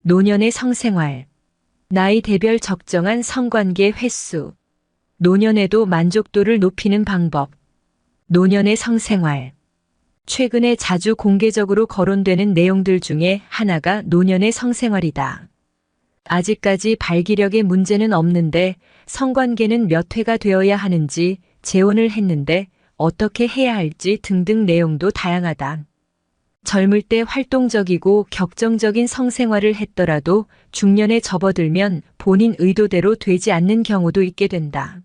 노년의 성생활, 나이 대별 적정한 성관계 횟수, 노년에도 만족도를 높이는 방법, 노년의 성생활. 최근에 자주 공개적으로 거론되는 내용들 중에 하나가 노년의 성생활이다. 아직까지 발기력에 문제는 없는데 성관계는 몇 회가 되어야 하는지, 재혼을 했는데 어떻게 해야 할지 등등 내용도 다양하다. 젊을 때 활동적이고 격정적인 성생활을 했더라도 중년에 접어들면 본인 의도대로 되지 않는 경우도 있게 된다.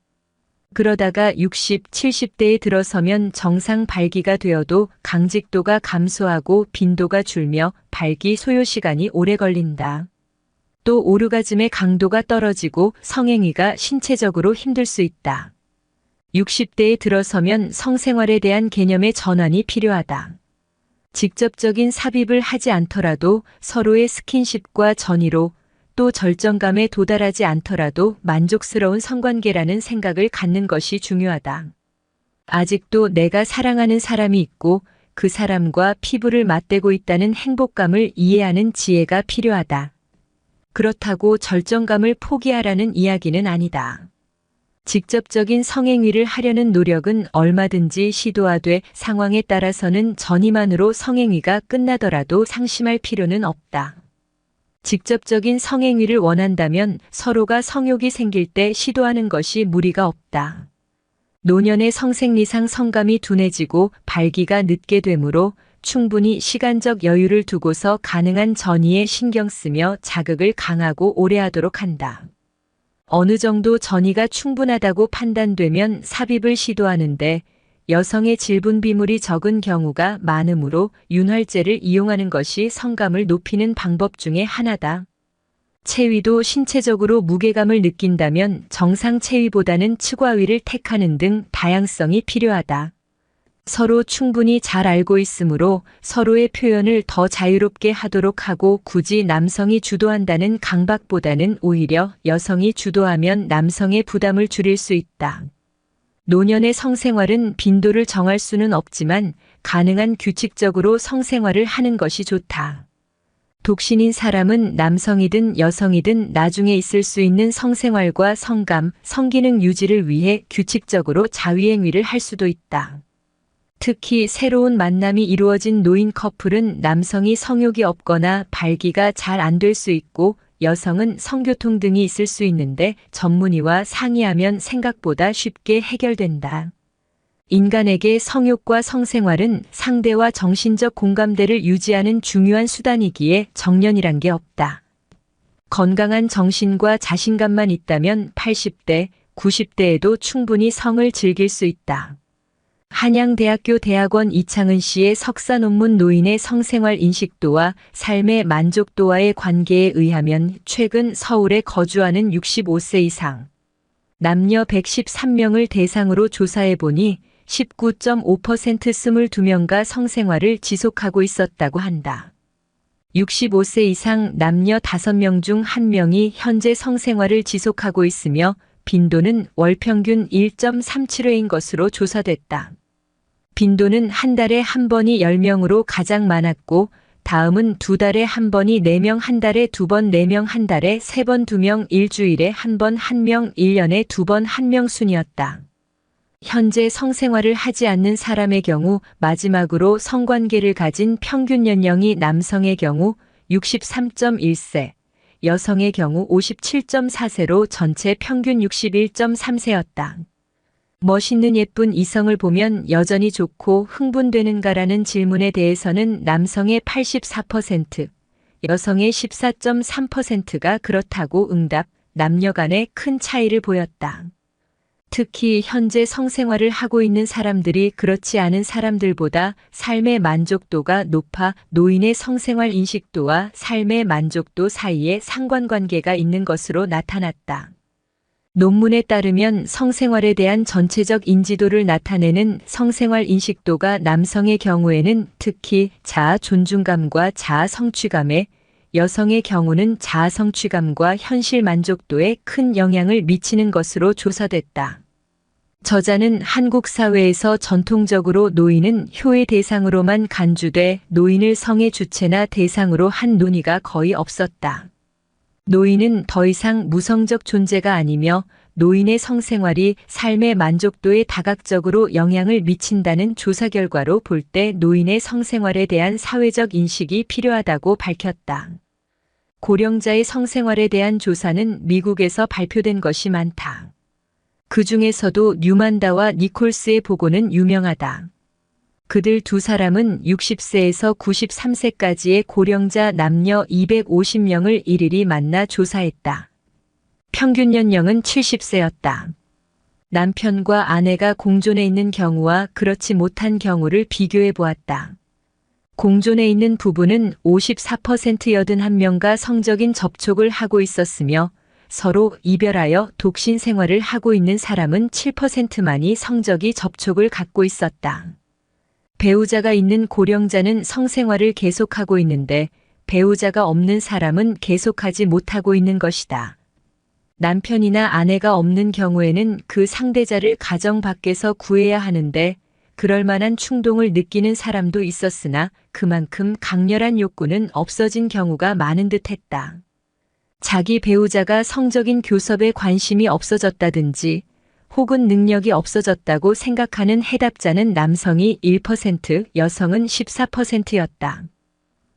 그러다가 60, 70대에 들어서면 정상 발기가 되어도 강직도가 감소하고 빈도가 줄며 발기 소요 시간이 오래 걸린다. 또 오르가즘의 강도가 떨어지고 성행위가 신체적으로 힘들 수 있다. 60대에 들어서면 성생활에 대한 개념의 전환이 필요하다. 직접적인 삽입을 하지 않더라도 서로의 스킨십과 전의로, 또 절정감에 도달하지 않더라도 만족스러운 성관계라는 생각을 갖는 것이 중요하다. 아직도 내가 사랑하는 사람이 있고 그 사람과 피부를 맞대고 있다는 행복감을 이해하는 지혜가 필요하다. 그렇다고 절정감을 포기하라는 이야기는 아니다. 직접적인 성행위를 하려는 노력은 얼마든지 시도하되 상황에 따라서는 전이만으로 성행위가 끝나더라도 상심할 필요는 없다. 직접적인 성행위를 원한다면 서로가 성욕이 생길 때 시도하는 것이 무리가 없다. 노년의 성생리상 성감이 둔해지고 발기가 늦게 되므로 충분히 시간적 여유를 두고서 가능한 전이에 신경 쓰며 자극을 강하고 오래 하도록 한다. 어느 정도 전이가 충분하다고 판단되면 삽입을 시도하는데 여성의 질분 비물이 적은 경우가 많으므로 윤활제를 이용하는 것이 성감을 높이는 방법 중에 하나다. 체위도 신체적으로 무게감을 느낀다면 정상 체위보다는 측와위를 택하는 등 다양성이 필요하다. 서로 충분히 잘 알고 있으므로 서로의 표현을 더 자유롭게 하도록 하고 굳이 남성이 주도한다는 강박보다는 오히려 여성이 주도하면 남성의 부담을 줄일 수 있다. 노년의 성생활은 빈도를 정할 수는 없지만 가능한 규칙적으로 성생활을 하는 것이 좋다. 독신인 사람은 남성이든 여성이든 나중에 있을 수 있는 성생활과 성감, 성기능 유지를 위해 규칙적으로 자위행위를 할 수도 있다. 특히 새로운 만남이 이루어진 노인 커플은 남성이 성욕이 없거나 발기가 잘 안 될 수 있고 여성은 성교통 등이 있을 수 있는데 전문의와 상의하면 생각보다 쉽게 해결된다. 인간에게 성욕과 성생활은 상대와 정신적 공감대를 유지하는 중요한 수단이기에 정년이란 게 없다. 건강한 정신과 자신감만 있다면 80대, 90대에도 충분히 성을 즐길 수 있다. 한양대학교 대학원 이창은 씨의 석사 논문 노인의 성생활 인식도와 삶의 만족도와의 관계에 의하면 최근 서울에 거주하는 65세 이상 남녀 113명을 대상으로 조사해보니 19.5% 22명가 성생활을 지속하고 있었다고 한다. 65세 이상 남녀 5명 중 1명이 현재 성생활을 지속하고 있으며 빈도는 월 평균 1.37회인 것으로 조사됐다. 빈도는 한 달에 한 번이 10명으로 가장 많았고 다음은 두 달에 한 번이 4명, 한 달에 2번 4명, 한 달에 3번 2명, 일주일에 한 번 1명, 1년에 2번 1명 순이었다. 현재 성생활을 하지 않는 사람의 경우 마지막으로 성관계를 가진 평균 연령이 남성의 경우 63.1세, 여성의 경우 57.4세로 전체 평균 61.3세였다. 멋있는 예쁜 이성을 보면 여전히 좋고 흥분되는가라는 질문에 대해서는 남성의 84%, 여성의 14.3%가 그렇다고 응답, 남녀 간의 큰 차이를 보였다. 특히 현재 성생활을 하고 있는 사람들이 그렇지 않은 사람들보다 삶의 만족도가 높아 노인의 성생활 인식도와 삶의 만족도 사이에 상관관계가 있는 것으로 나타났다. 논문에 따르면 성생활에 대한 전체적 인지도를 나타내는 성생활 인식도가 남성의 경우에는 특히 자아 존중감과 자아 성취감에, 여성의 경우는 자아 성취감과 현실 만족도에 큰 영향을 미치는 것으로 조사됐다. 저자는 한국 사회에서 전통적으로 노인은 효의 대상으로만 간주돼 노인을 성의 주체나 대상으로 한 논의가 거의 없었다. 노인은 더 이상 무성적 존재가 아니며 노인의 성생활이 삶의 만족도에 다각적으로 영향을 미친다는 조사 결과로 볼 때 노인의 성생활에 대한 사회적 인식이 필요하다고 밝혔다. 고령자의 성생활에 대한 조사는 미국에서 발표된 것이 많다. 그 중에서도 뉴만다와 니콜스의 보고는 유명하다. 그들 두 사람은 60세에서 93세까지의 고령자 남녀 250명을 일일이 만나 조사했다. 평균 연령은 70세였다. 남편과 아내가 공존해 있는 경우와 그렇지 못한 경우를 비교해 보았다. 공존해 있는 부부는 54%81명과 성적인 접촉을 하고 있었으며 서로 이별하여 독신 생활을 하고 있는 사람은 7%만이 성적인 접촉을 갖고 있었다. 배우자가 있는 고령자는 성생활을 계속하고 있는데 배우자가 없는 사람은 계속하지 못하고 있는 것이다. 남편이나 아내가 없는 경우에는 그 상대자를 가정 밖에서 구해야 하는데 그럴 만한 충동을 느끼는 사람도 있었으나 그만큼 강렬한 욕구는 없어진 경우가 많은 듯했다. 자기 배우자가 성적인 교섭에 관심이 없어졌다든지 혹은 능력이 없어졌다고 생각하는 해답자는 남성이 1%, 여성은 14%였다.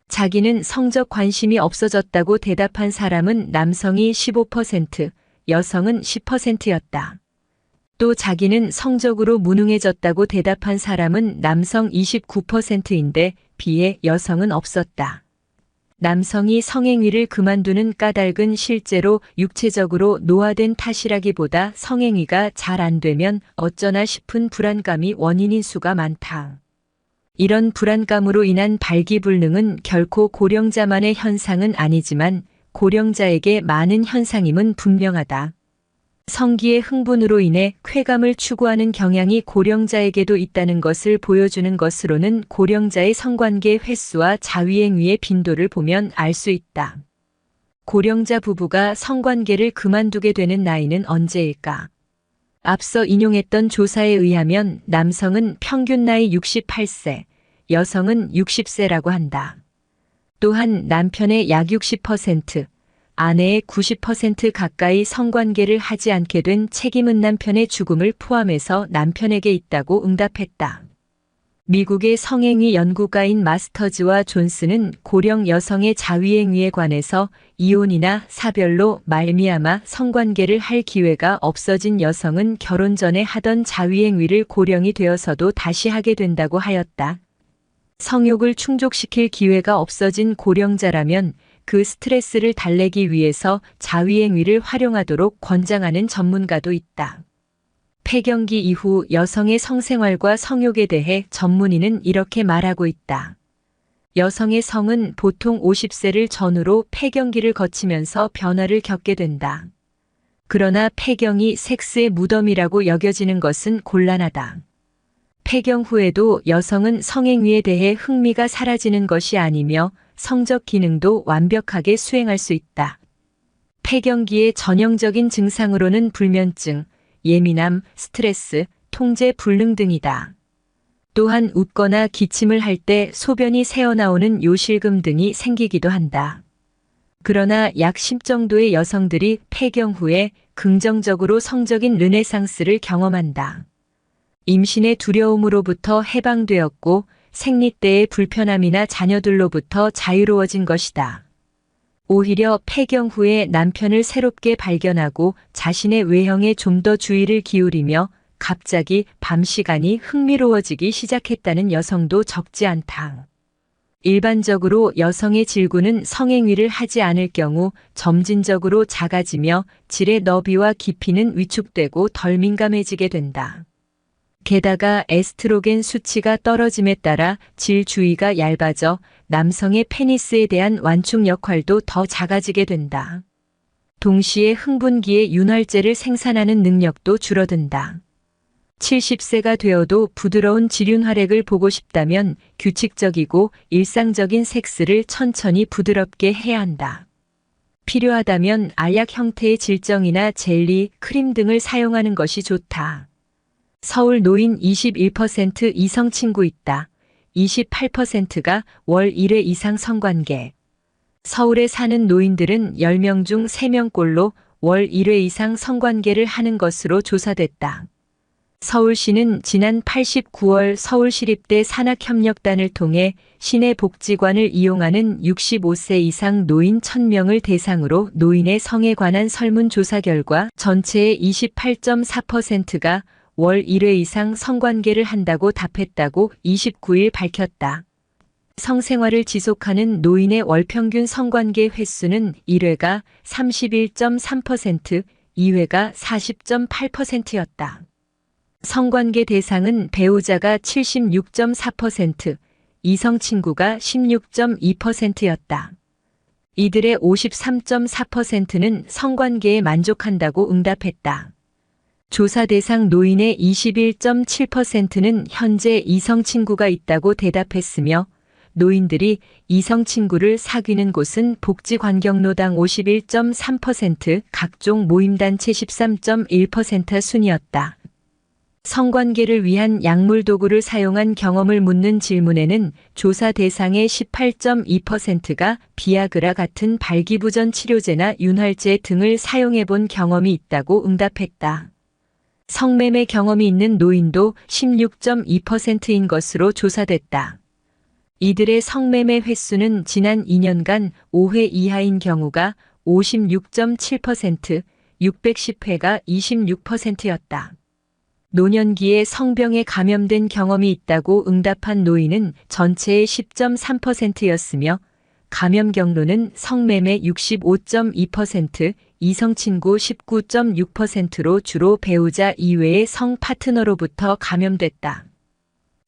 자기는 성적 관심이 없어졌다고 대답한 사람은 남성이 15%, 여성은 10%였다. 또 자기는 성적으로 무능해졌다고 대답한 사람은 남성 29%인데 비해 여성은 없었다. 남성이 성행위를 그만두는 까닭은 실제로 육체적으로 노화된 탓이라기보다 성행위가 잘 안 되면 어쩌나 싶은 불안감이 원인인 수가 많다. 이런 불안감으로 인한 발기불능은 결코 고령자만의 현상은 아니지만 고령자에게 많은 현상임은 분명하다. 성기의 흥분으로 인해 쾌감을 추구하는 경향이 고령자에게도 있다는 것을 보여주는 것으로는 고령자의 성관계 횟수와 자위행위의 빈도를 보면 알 수 있다. 고령자 부부가 성관계를 그만두게 되는 나이는 언제일까? 앞서 인용했던 조사에 의하면 남성은 평균 나이 68세, 여성은 60세라고 한다. 또한 남편의 약 60%, 아내의 90% 가까이 성관계를 하지 않게 된 책임은 남편의 죽음을 포함해서 남편에게 있다고 응답했다. 미국의 성행위 연구가인 마스터즈와 존스는 고령 여성의 자위행위에 관해서 이혼이나 사별로 말미암아 성관계를 할 기회가 없어진 여성은 결혼 전에 하던 자위행위를 고령이 되어서도 다시 하게 된다고 하였다. 성욕을 충족시킬 기회가 없어진 고령자라면 그 스트레스를 달래기 위해서 자위행위를 활용하도록 권장하는 전문가도 있다. 폐경기 이후 여성의 성생활과 성욕에 대해 전문의는 이렇게 말하고 있다. 여성의 성은 보통 50세를 전후로 폐경기를 거치면서 변화를 겪게 된다. 그러나 폐경이 섹스의 무덤이라고 여겨지는 것은 곤란하다. 폐경 후에도 여성은 성행위에 대해 흥미가 사라지는 것이 아니며 성적 기능도 완벽하게 수행할 수 있다. 폐경기의 전형적인 증상으로는 불면증, 예민함, 스트레스, 통제 불능 등이다. 또한 웃거나 기침을 할 때 소변이 새어나오는 요실금 등이 생기기도 한다. 그러나 약 10 정도의 여성들이 폐경 후에 긍정적으로 성적인 르네상스를 경험한다. 임신의 두려움으로부터 해방되었고 생리 때의 불편함이나 자녀들로부터 자유로워진 것이다. 오히려 폐경 후에 남편을 새롭게 발견하고 자신의 외형에 좀 더 주의를 기울이며 갑자기 밤 시간이 흥미로워지기 시작했다는 여성도 적지 않다. 일반적으로 여성의 질구는 성행위를 하지 않을 경우 점진적으로 작아지며 질의 너비와 깊이는 위축되고 덜 민감해지게 된다. 게다가 에스트로겐 수치가 떨어짐에 따라 질 주위가 얇아져 남성의 페니스에 대한 완충 역할도 더 작아지게 된다. 동시에 흥분기에 윤활제를 생산하는 능력도 줄어든다. 70세가 되어도 부드러운 질윤활액을 보고 싶다면 규칙적이고 일상적인 섹스를 천천히 부드럽게 해야 한다. 필요하다면 알약 형태의 질정이나 젤리, 크림 등을 사용하는 것이 좋다. 서울 노인 21% 이성 친구 있다. 28%가 월 1회 이상 성관계. 서울에 사는 노인들은 10명 중 3명꼴로 월 1회 이상 성관계를 하는 것으로 조사됐다. 서울시는 지난 89월 서울시립대 산학협력단을 통해 시내 복지관을 이용하는 65세 이상 노인 1000명을 대상으로 노인의 성에 관한 설문조사 결과 전체의 28.4%가 월 1회 이상 성관계를 한다고 답했다고 29일 밝혔다. 성생활을 지속하는 노인의 월평균 성관계 횟수는 1회가 31.3%, 2회가 40.8%였다. 성관계 대상은 배우자가 76.4%, 이성 친구가 16.2%였다. 이들의 53.4%는 성관계에 만족한다고 응답했다. 조사 대상 노인의 21.7%는 현재 이성 친구가 있다고 대답했으며 노인들이 이성 친구를 사귀는 곳은 복지환경노당 51.3%, 각종 모임단체 13.1% 순이었다. 성관계를 위한 약물 도구를 사용한 경험을 묻는 질문에는 조사 대상의 18.2%가 비아그라 같은 발기부전 치료제나 윤활제 등을 사용해 본 경험이 있다고 응답했다. 성매매 경험이 있는 노인도 16.2%인 것으로 조사됐다. 이들의 성매매 횟수는 지난 2년간 5회 이하인 경우가 56.7%, 610회가 26%였다. 노년기에 성병에 감염된 경험이 있다고 응답한 노인은 전체의 10.3%였으며 감염 경로는 성매매 65.2%, 이성친구 19.6%로 주로 배우자 이외의 성 파트너로부터 감염됐다.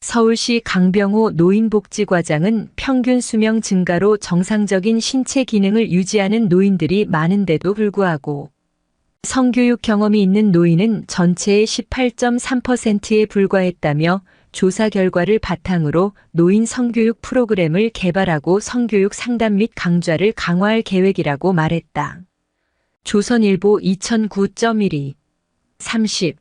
서울시 강병호 노인복지과장은 평균 수명 증가로 정상적인 신체 기능을 유지하는 노인들이 많은데도 불구하고 성교육 경험이 있는 노인은 전체의 18.3%에 불과했다며 조사 결과를 바탕으로 노인 성교육 프로그램을 개발하고 성교육 상담 및 강좌를 강화할 계획이라고 말했다. 조선일보 2009.12 30